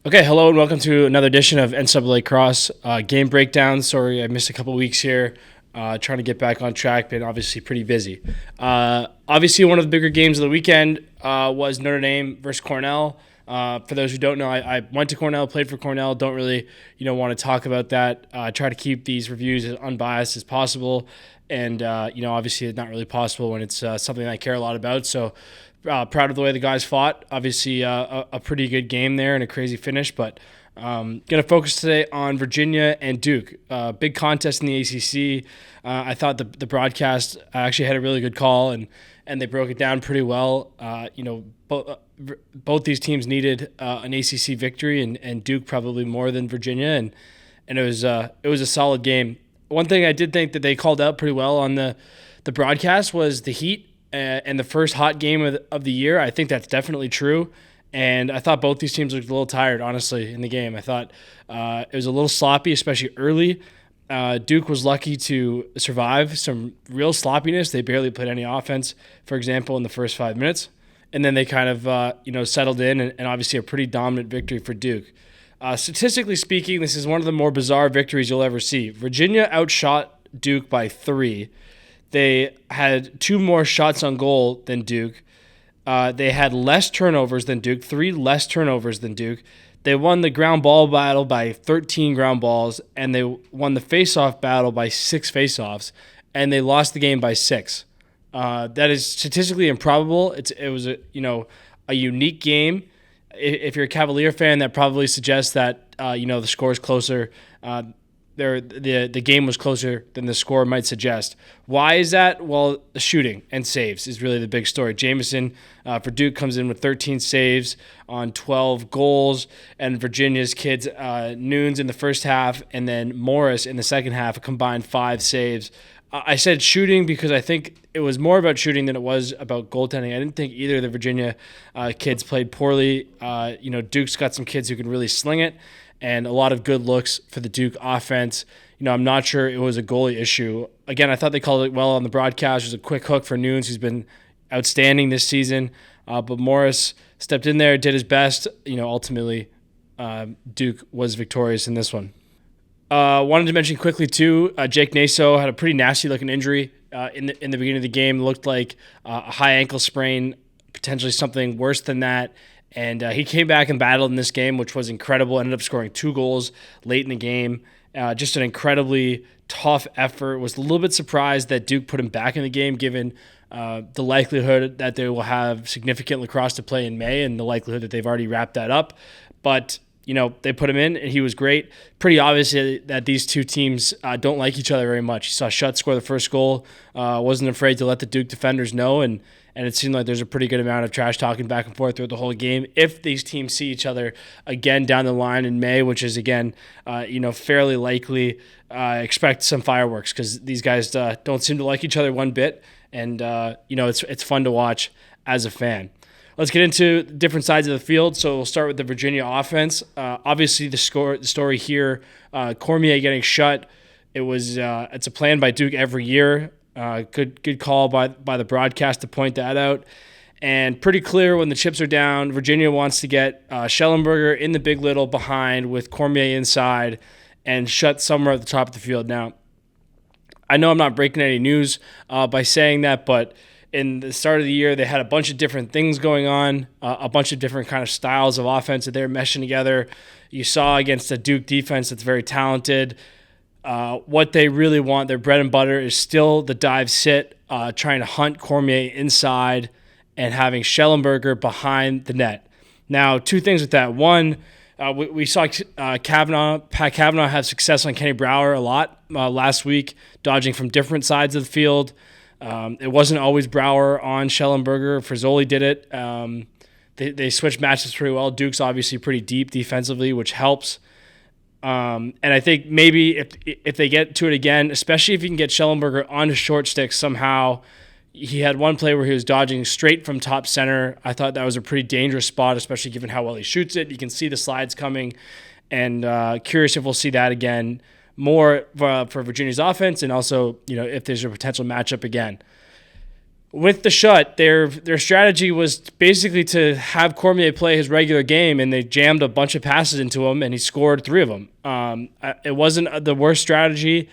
Okay, hello and welcome to another edition of NCAA Lacrosse game breakdown. Sorry, I missed a couple weeks here. Trying to get back on track, been obviously pretty busy. Obviously, one of the bigger games of the weekend was Notre Dame versus Cornell. For those who don't know, I went to Cornell, played for Cornell. Don't really, want to talk about that. Try to keep these reviews as unbiased as possible, and obviously, it's not really possible when it's something I care a lot about. So. Proud of the way the guys fought. Obviously, a pretty good game there and a crazy finish. But going to focus today on Virginia and Duke. Big contest in the ACC. I thought the broadcast actually had a really good call and they broke it down pretty well. Both these teams needed an ACC victory and Duke probably more than Virginia. And it was a solid game. One thing I did think that they called out pretty well on the broadcast was the heat. And the first hot game of the year. I think that's definitely true. And I thought both these teams looked a little tired, honestly, in the game. I thought it was a little sloppy, especially early. Duke was lucky to survive some real sloppiness. They barely played any offense, for example, in the first 5 minutes. And then they kind of settled in, and obviously a pretty dominant victory for Duke. Statistically speaking, this is one of the more bizarre victories you'll ever see. Virginia outshot Duke by 3. They had 2 more shots on goal than Duke. They had less turnovers than Duke, 3 less turnovers than Duke. They won the ground ball battle by 13 ground balls, and they won the faceoff battle by 6 faceoffs, and they lost the game by 6. That is statistically improbable. It was a unique game. If you're a Cavalier fan, that probably suggests that the score is closer. The game was closer than the score might suggest. Why is that? Well, the shooting and saves is really the big story. Jamison for Duke comes in with 13 saves on 12 goals, and Virginia's kids, Nunes in the first half, and then Morris in the second half, a combined 5 saves. I said shooting because I think it was more about shooting than it was about goaltending. I didn't think either of the Virginia kids played poorly. Duke's got some kids who can really sling it, and a lot of good looks for the Duke offense. I'm not sure it was a goalie issue. Again, I thought they called it well on the broadcast. It was a quick hook for Nunes, who's been outstanding this season. But Morris stepped in there, did his best. Ultimately, Duke was victorious in this one. Wanted to mention quickly, too, Jake Naso had a pretty nasty-looking injury in the beginning of the game. It looked like a high ankle sprain, potentially something worse than that. And he came back and battled in this game, which was incredible. Ended up scoring 2 goals late in the game. Just an incredibly tough effort. Was a little bit surprised that Duke put him back in the game, given the likelihood that they will have significant lacrosse to play in May and the likelihood that they've already wrapped that up. But they put him in, and he was great. Pretty obvious that these two teams don't like each other very much. You saw Schutt score the first goal, wasn't afraid to let the Duke defenders know, and it seemed like there's a pretty good amount of trash talking back and forth throughout the whole game. If these teams see each other again down the line in May, which is, again, fairly likely, expect some fireworks because these guys don't seem to like each other one bit, and, it's fun to watch as a fan. Let's get into different sides of the field. So we'll start with the Virginia offense. Obviously, the story here, Cormier getting shut. It's a plan by Duke every year. Good call by the broadcast to point that out. And pretty clear when the chips are down, Virginia wants to get Schellenberger in the big little behind with Cormier inside and shut somewhere at the top of the field. Now, I know I'm not breaking any news by saying that, but in the start of the year, they had a bunch of different things going on, a bunch of different kind of styles of offense that they're meshing together. You saw against a Duke defense that's very talented. What they really want, their bread and butter, is still the dive sit, trying to hunt Cormier inside and having Schellenberger behind the net. Now, 2 things with that. One, we saw Pat Kavanaugh have success on Kenny Brower a lot last week, dodging from different sides of the field. It wasn't always Brower on Schellenberger. Frisoli did it. They switched matches pretty well. Duke's obviously pretty deep defensively, which helps. And I think maybe if they get to it again, especially if you can get Schellenberger onto short sticks somehow. He had one play where he was dodging straight from top center. I thought that was a pretty dangerous spot, especially given how well he shoots it. You can see the slides coming, and curious if we'll see that again more for Virginia's offense, and also if there's a potential matchup again. with the shut, their strategy was basically to have Cormier play his regular game, and they jammed a bunch of passes into him, and he scored 3 of them. It wasn't the worst strategy.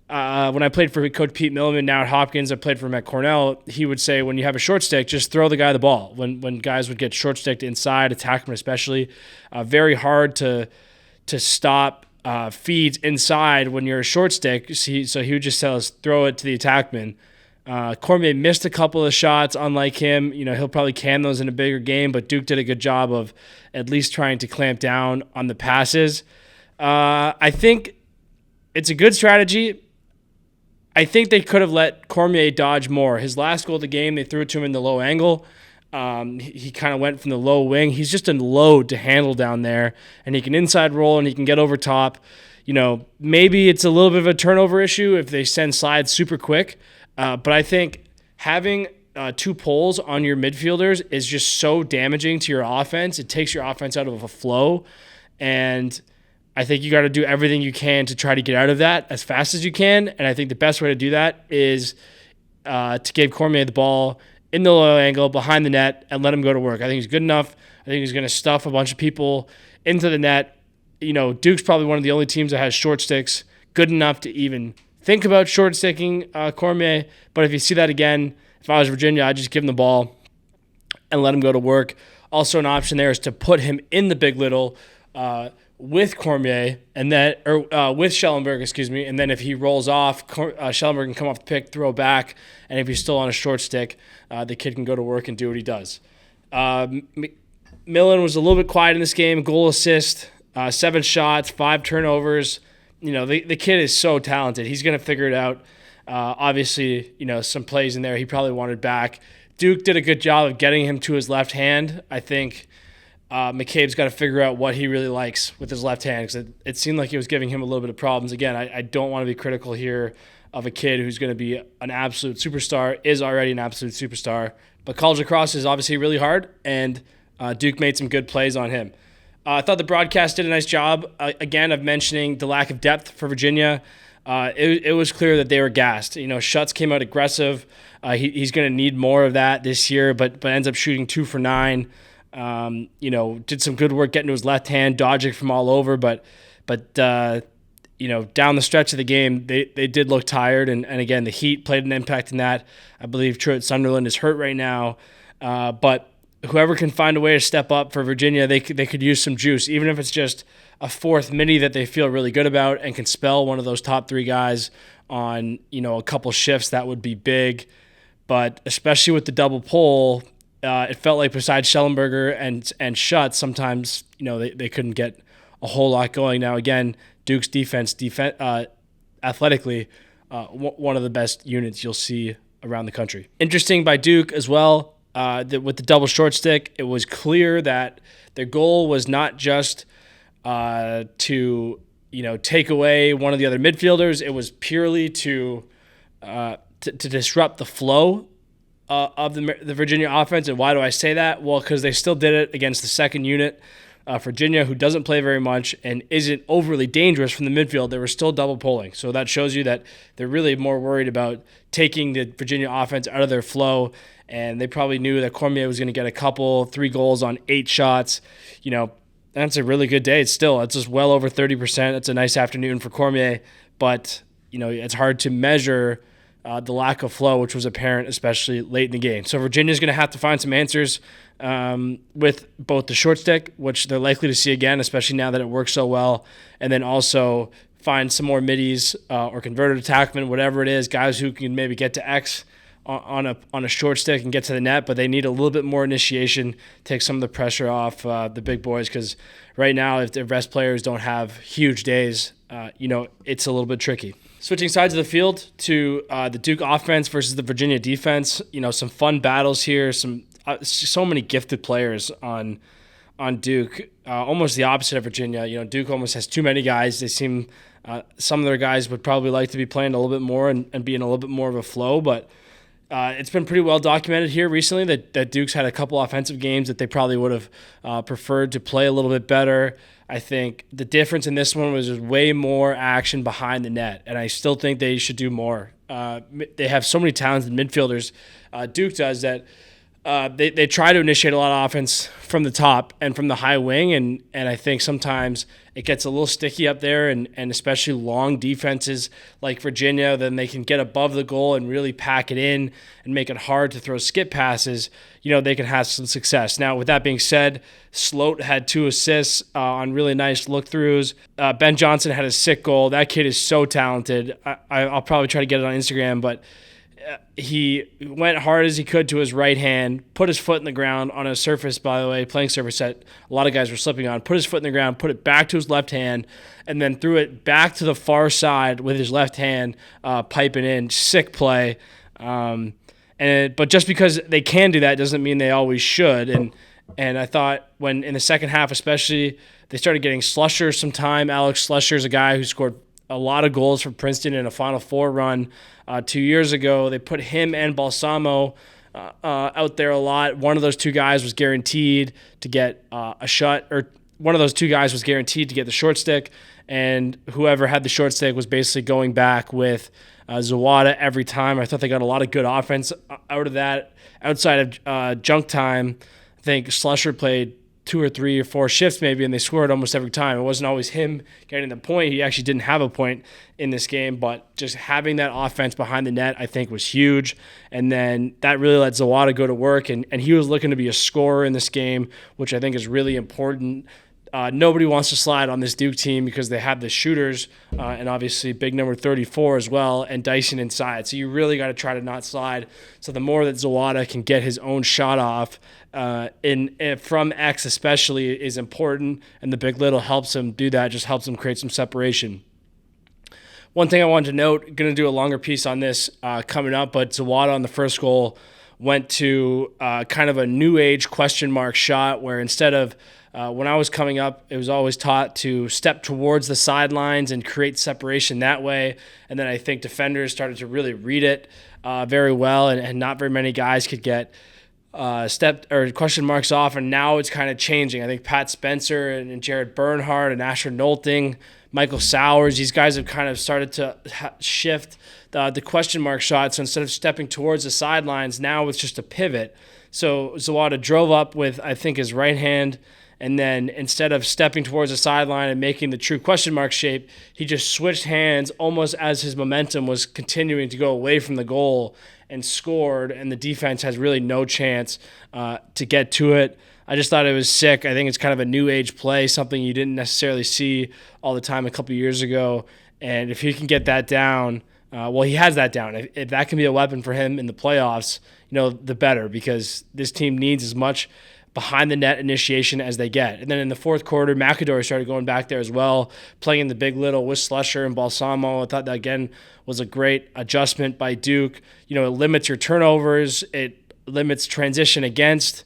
When I played for Coach Pete Milliman, now at Hopkins, I played for him at Cornell, he would say when you have a short stick, just throw the guy the ball. When guys would get short sticked inside, attackmen especially, very hard to stop feeds inside when you're a short stick. So he would just tell us, throw it to the attackman. Cormier missed a couple of shots, unlike him. He'll probably can those in a bigger game, but Duke did a good job of at least trying to clamp down on the passes. I think it's a good strategy. I think they could have let Cormier dodge more. His last goal of the game, they threw it to him in the low angle. He kind of went from the low wing. He's just a load to handle down there, and he can inside roll and he can get over top. Maybe it's a little bit of a turnover issue if they send slides super quick. But I think having 2 poles on your midfielders is just so damaging to your offense. It takes your offense out of a flow, and I think you got to do everything you can to try to get out of that as fast as you can. And I think the best way to do that is to give Cormier the ball in the low angle behind the net and let him go to work. I think he's good enough. I think he's going to stuff a bunch of people into the net. Duke's probably one of the only teams that has short sticks good enough to even think about short sticking Cormier. But if you see that again, if I was Virginia, I'd just give him the ball and let him go to work. Also, an option there is to put him in the big little with Cormier and then, with Schellenberg, and then if he rolls off, Schellenberg can come off the pick, throw back, and if he's still on a short stick, the kid can go to work and do what he does. Millen was a little bit quiet in this game. Goal, assist, 7 shots, 5 turnovers. The kid is so talented. He's going to figure it out. Obviously, some plays in there he probably wanted back. Duke did a good job of getting him to his left hand. I think McCabe's got to figure out what he really likes with his left hand, because it seemed like he was giving him a little bit of problems. Again, I don't want to be critical here of a kid who's going to be an absolute superstar, is already an absolute superstar. But college lacrosse is obviously really hard, and Duke made some good plays on him. I thought the broadcast did a nice job, again, of mentioning the lack of depth for Virginia. It was clear that they were gassed. Schutz came out aggressive. He's going to need more of that this year, but ends up shooting 2 for 9. Did some good work getting to his left hand, dodging from all over, but down the stretch of the game, they did look tired, and again, the heat played an impact in that. I believe Truett Sunderland is hurt right now, but whoever can find a way to step up for Virginia, they could use some juice, even if it's just a 4th mini that they feel really good about and can spell one of those top 3 guys on a couple shifts. That would be big, but especially with the double pole. It felt like besides Schellenberger and Schutz, sometimes they couldn't get a whole lot going. Now again, Duke's defense athletically, one of the best units you'll see around the country. Interesting by Duke as well. With the double short stick, it was clear that their goal was not just to take away one of the other midfielders. It was purely to disrupt the flow of the Virginia offense. And why do I say that? Well, because they still did it against the second unit, Virginia, who doesn't play very much and isn't overly dangerous from the midfield. They were still double polling. So that shows you that they're really more worried about taking the Virginia offense out of their flow. And they probably knew that Cormier was going to get 3 goals on 8 shots. That's a really good day. It's just well over 30%. It's a nice afternoon for Cormier. But, it's hard to measure the lack of flow, which was apparent, especially late in the game. So Virginia's going to have to find some answers with both the short stick, which they're likely to see again, especially now that it works so well, and then also find some more middies or converted attackmen, whatever it is, guys who can maybe get to X on a short stick and get to the net, but they need a little bit more initiation, take some of the pressure off the big boys, because right now, if their best players don't have huge days, it's a little bit tricky. Switching sides of the field to the Duke offense versus the Virginia defense, some fun battles here, so many gifted players on Duke, almost the opposite of Virginia. Duke almost has too many guys. They seem some of their guys would probably like to be playing a little bit more and be in a little bit more of a flow, but It's been pretty well documented here recently that Duke's had a couple offensive games that they probably would have preferred to play a little bit better. I think the difference in this one was there's way more action behind the net, and I still think they should do more. They have so many talented midfielders. Duke does that. They try to initiate a lot of offense from the top and from the high wing, and I think sometimes it gets a little sticky up there, and especially long defenses like Virginia, then they can get above the goal and really pack it in and make it hard to throw skip passes. They can have some success. Now, with that being said, Sloat had 2 assists on really nice look-throughs. Ben Johnson had a sick goal. That kid is so talented. I'll probably try to get it on Instagram, but he went hard as he could to his right hand, put his foot in the ground on a surface, by the way, playing surface that a lot of guys were slipping on, put his foot in the ground, put it back to his left hand, and then threw it back to the far side with his left hand, piping in. Sick play. But just because they can do that doesn't mean they always should. And I thought when in the second half especially, they started getting Slusher some time. Alex Slusher is a guy who scored a lot of goals for Princeton in a Final Four run 2 years ago. They put him and Balsamo out there a lot. One of those 2 guys was guaranteed to get a shot, or one of those 2 guys was guaranteed to get the short stick, and whoever had the short stick was basically going back with Zawada every time. I thought they got a lot of good offense out of that. Outside of junk time, I think Slusher played 2 or 3 or 4 shifts maybe, and they scored almost every time. It wasn't always him getting the point. He actually didn't have a point in this game, but just having that offense behind the net I think was huge. And then that really let Zawada go to work, and he was looking to be a scorer in this game, which I think is really important. Nobody wants to slide on this Duke team because they have the shooters and obviously big number 34 as well, and Dyson inside. So you really got to try to not slide. So the more that Zawada can get his own shot off from X especially is important, and the Big Little helps him do that, just helps him create some separation. One thing I wanted to note, going to do a longer piece on this coming up, but Zawada on the first goal went to kind of a new age question mark shot where instead of when I was coming up, it was always taught to step towards the sidelines and create separation that way. And then I think defenders started to really read it very well, and not very many guys could get step or question marks off. And now it's kind of changing. I think Pat Spencer and Jared Bernhardt and Asher Nolting, Michael Sowers, these guys have kind of started to shift the question mark shot. So instead of stepping towards the sidelines, now it's just a pivot. So Zawada drove up with, I think, his right hand, and then instead of stepping towards the sideline and making the true question mark shape, he just switched hands almost as his momentum was continuing to go away from the goal and scored, and the defense has really no chance to get to it. I just thought it was sick. I think it's kind of a new age play, something you didn't necessarily see all the time a couple years ago. And if he can get that down, well, he has that down. If that can be a weapon for him in the playoffs, the better, because this team needs as much behind the net initiation as they get. And then in the fourth quarter, McAdory started going back there as well, playing in the Big Little with Slusher and Balsamo. I thought that, again, was a great adjustment by Duke. It limits your turnovers. It limits transition against.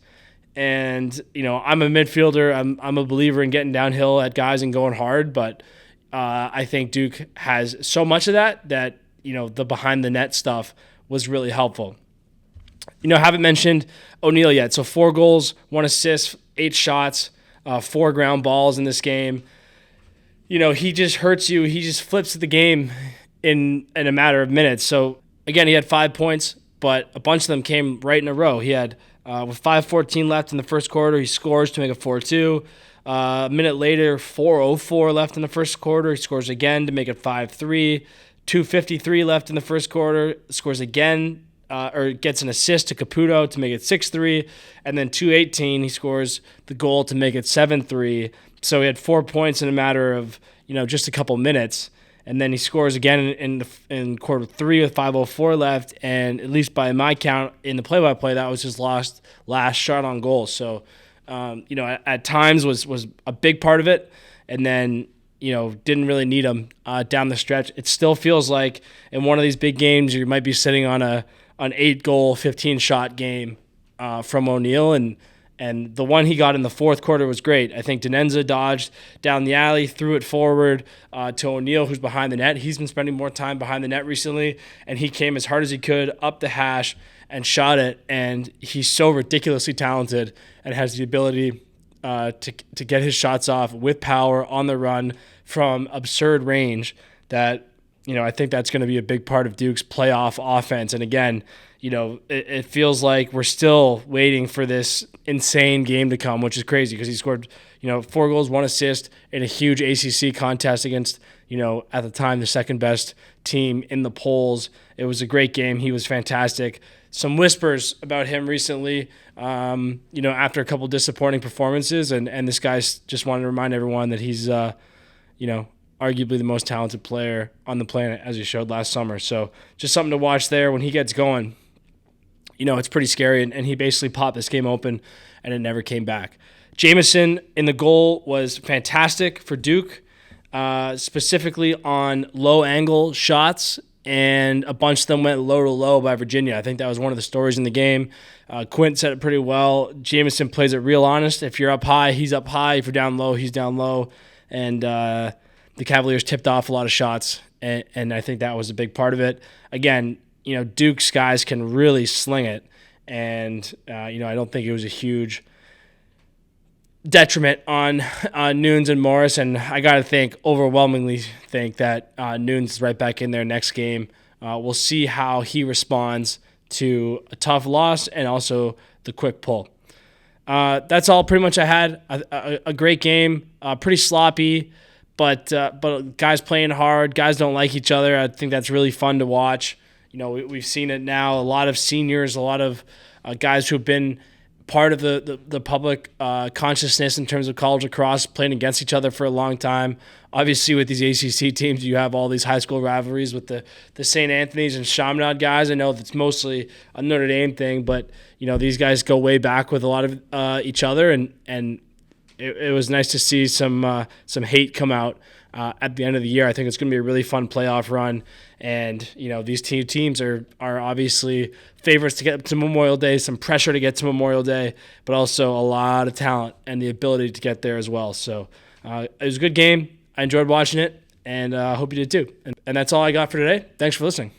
And, I'm a midfielder. I'm a believer in getting downhill at guys and going hard, but I think Duke has so much of that the behind the net stuff was really helpful. Haven't mentioned O'Neal yet. So 4 goals, 1 assist, 8 shots, 4 ground balls in this game. He just hurts you. He just flips the game in a matter of minutes. So, again, he had 5 points, but a bunch of them came right in a row. He had, with 5:14 left in the first quarter, he scores to make it 4-2. A minute later, 4:04 left in the first quarter, he scores again to make it 5-3. 2:53 left in the first quarter, scores again, or gets an assist to Caputo to make it 6-3, and then 2:18 he scores the goal to make it 7-3. So he had 4 points in a matter of just a couple minutes, and then he scores again in quarter 3 with 5:04 left, and at least by my count in the play-by-play, that was his last shot on goal. So at times was a big part of it, and then didn't really need him down the stretch. It still feels like in one of these big games you might be sitting on an 8-goal, 15-shot game from O'Neal, and And the one he got in the fourth quarter was great. I think Denenza dodged down the alley, threw it forward to O'Neal, who's behind the net. He's been spending more time behind the net recently, and he came as hard as he could up the hash and shot it. And he's so ridiculously talented and has the ability to get his shots off with power on the run from absurd range that, I think that's going to be a big part of Duke's playoff offense. And again, it feels like we're still waiting for this insane game to come, which is crazy because he scored, 4 goals, 1 assist in a huge ACC contest against, at the time, the second best team in the polls. It was a great game. He was fantastic. Some whispers about him recently, after a couple disappointing performances, and this guy's just wanted to remind everyone that he's, arguably the most talented player on the planet, as he showed last summer. So just something to watch there when he gets going. It's pretty scary, and he basically popped this game open, and it never came back. Jamison in the goal was fantastic for Duke, specifically on low-angle shots, and a bunch of them went low to low by Virginia. I think that was one of the stories in the game. Quint said it pretty well. Jamison plays it real honest. If you're up high, he's up high. If you're down low, he's down low. And the Cavaliers tipped off a lot of shots, and I think that was a big part of it. Again, Duke's guys can really sling it, and I don't think it was a huge detriment on Nunes and Morris, and I got to overwhelmingly think that Nunes is right back in there next game. We'll see how he responds to a tough loss and also the quick pull. That's all pretty much I had. A great game, pretty sloppy, but guys playing hard. Guys don't like each other. I think that's really fun to watch. We've seen it now. A lot of seniors, a lot of guys who have been part of the public consciousness in terms of college lacrosse, playing against each other for a long time. Obviously, with these ACC teams, you have all these high school rivalries with the St. Anthony's and Chaminade guys. I know it's mostly a Notre Dame thing, but these guys go way back with a lot of each other, and it was nice to see some hate come out at the end of the year. I think it's going to be a really fun playoff run, and these teams are obviously favorites to get to Memorial Day, some pressure to get to Memorial Day, but also a lot of talent and the ability to get there as well. So it was a good game. I enjoyed watching it, and I hope you did too. And that's all I got for today. Thanks for listening.